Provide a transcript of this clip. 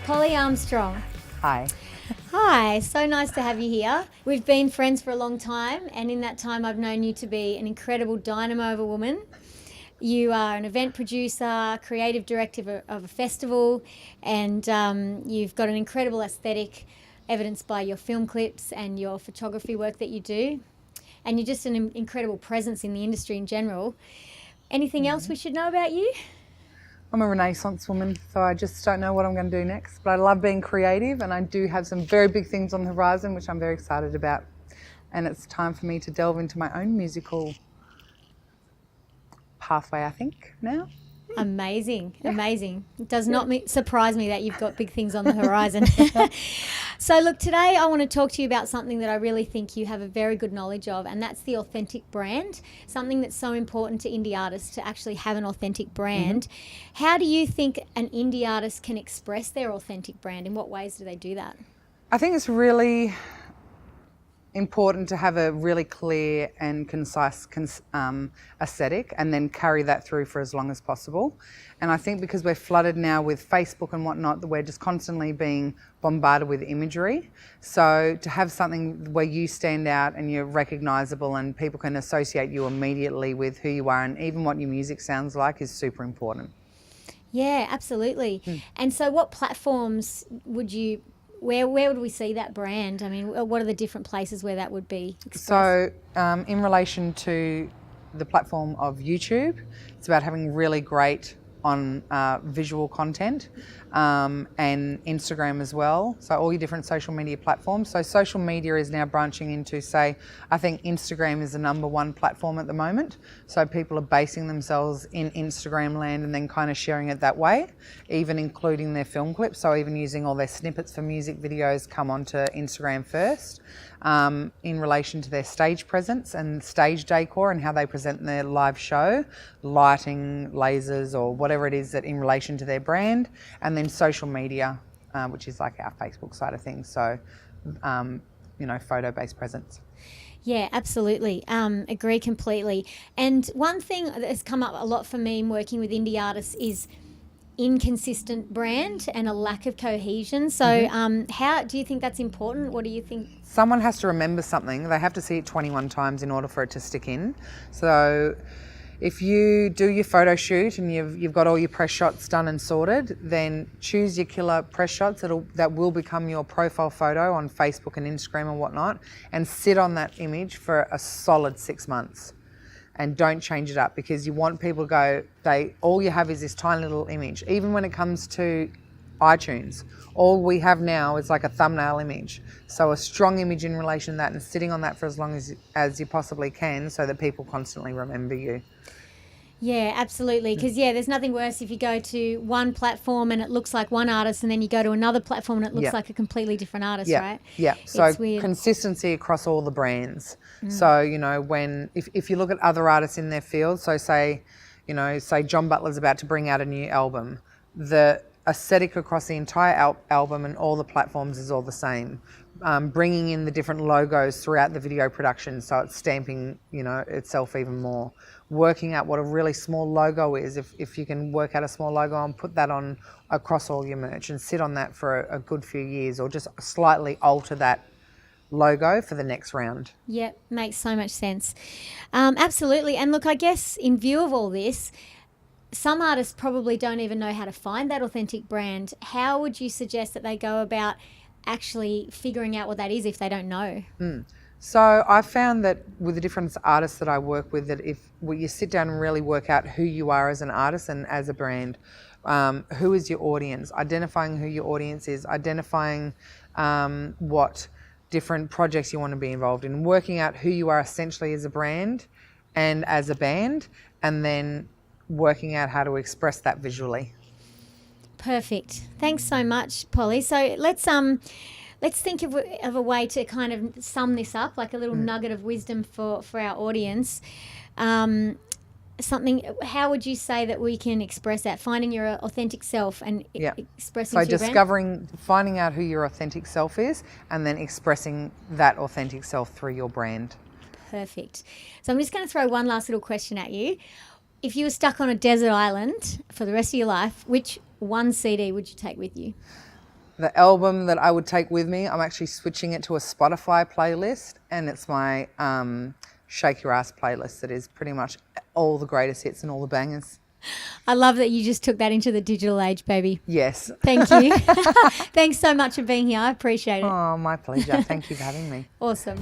Polly Armstrong. Hi. Hi, so nice to have you here. We've been friends for a long time, and in that time I've known you to be an incredible dynamo of a woman. You are an event producer, creative director of a festival, and you've got an incredible aesthetic evidenced by your film clips and your photography work that you do. And you're just an incredible presence in the industry in general. Anything else we should know about you? I'm a Renaissance woman, so I just don't know what I'm going to do next. But I love being creative, and I do have some very big things on the horizon, which I'm very excited about. And it's time for me to delve into my own musical pathway, I think, now. Amazing, amazing. It does not surprise me that you've got big things on the horizon. So look, today I want to talk to you about something that I really think you have a very good knowledge of, and that's the authentic brand, something that's so important to indie artists to actually have an authentic brand. How do you think an indie artist can express their authentic brand? In what ways do they do that? I think it's really important to have a really clear and concise aesthetic, and then carry that through for as long as possible. And I think because we're flooded now with Facebook and whatnot, that we're just constantly being bombarded with imagery. So to have something where you stand out and you're recognisable and people can associate you immediately with who you are and even what your music sounds like is super important. Yeah, absolutely. And so what platforms would you... Where would we see that brand? I mean, what are the different places where that would be expressed? So in relation to the platform of YouTube, it's about having really great on visual content, and Instagram as well. So all your different social media platforms. So social media is now branching into, say, I think Instagram is the #1 platform at the moment. So people are basing themselves in Instagram land and then kind of sharing it that way, even including their film clips. So even using all their snippets for music videos come onto Instagram first. In relation to their stage presence and stage decor and how they present their live show, lighting, lasers, or whatever it is that in relation to their brand, and then social media, which is like our Facebook side of things. So, photo-based presence. Yeah, absolutely. Agree completely. And one thing that has come up a lot for me in working with indie artists is inconsistent brand and a lack of cohesion. So how do you think that's important? What do you think? Someone has to remember something. They have to see it 21 times in order for it to stick in. So if you do your photo shoot and you've got all your press shots done and sorted, then choose your killer press shots that will become your profile photo on Facebook and Instagram and whatnot, and sit on that image for a solid 6 months. And don't change it up, because you want people to go, all you have is this tiny little image. Even when it comes to iTunes, all we have now is like a thumbnail image. So a strong image in relation to that, and sitting on that for as long as you possibly can, so that people constantly remember you. Yeah, absolutely. Because, there's nothing worse if you go to one platform and it looks like one artist, and then you go to another platform and it looks like a completely different artist, right? Yeah, so It's weird. Consistency across all the brands. So, if you look at other artists in their field, so say John Butler's about to bring out a new album, the aesthetic across the entire album and all the platforms is all the same. Bringing in the different logos throughout the video production, so it's stamping, itself even more. Working out what a really small logo is, if you can work out a small logo and put that on across all your merch and sit on that for a good few years, or just slightly alter that logo for the next round. Yeah, makes so much sense. Absolutely. And look, I guess in view of all this, some artists probably don't even know how to find that authentic brand. How would you suggest that they go about actually figuring out what that is if they don't know? So I found that with the different artists that I work with, that if you sit down and really work out who you are as an artist and as a brand, who is your audience, identifying who your audience is, identifying what different projects you want to be involved in, working out who you are essentially as a brand and as a band, and then working out how to express that visually. Perfect. Thanks so much, Polly. So let's think of a way to kind of sum this up, like a little nugget of wisdom for our audience. How would you say that we can express that, finding your authentic self and expressing to your brand? Finding out who your authentic self is, and then expressing that authentic self through your brand. Perfect. So I'm just going to throw one last little question at you. If you were stuck on a desert island for the rest of your life, which one CD would you take with you? The album that I would take with me, I'm actually switching it to a Spotify playlist, and it's my Shake Your Ass playlist that is pretty much all the greatest hits and all the bangers. I love that you just took that into the digital age, baby. Yes. Thank you. Thanks so much for being here. I appreciate it. Oh, my pleasure. Thank you for having me. Awesome.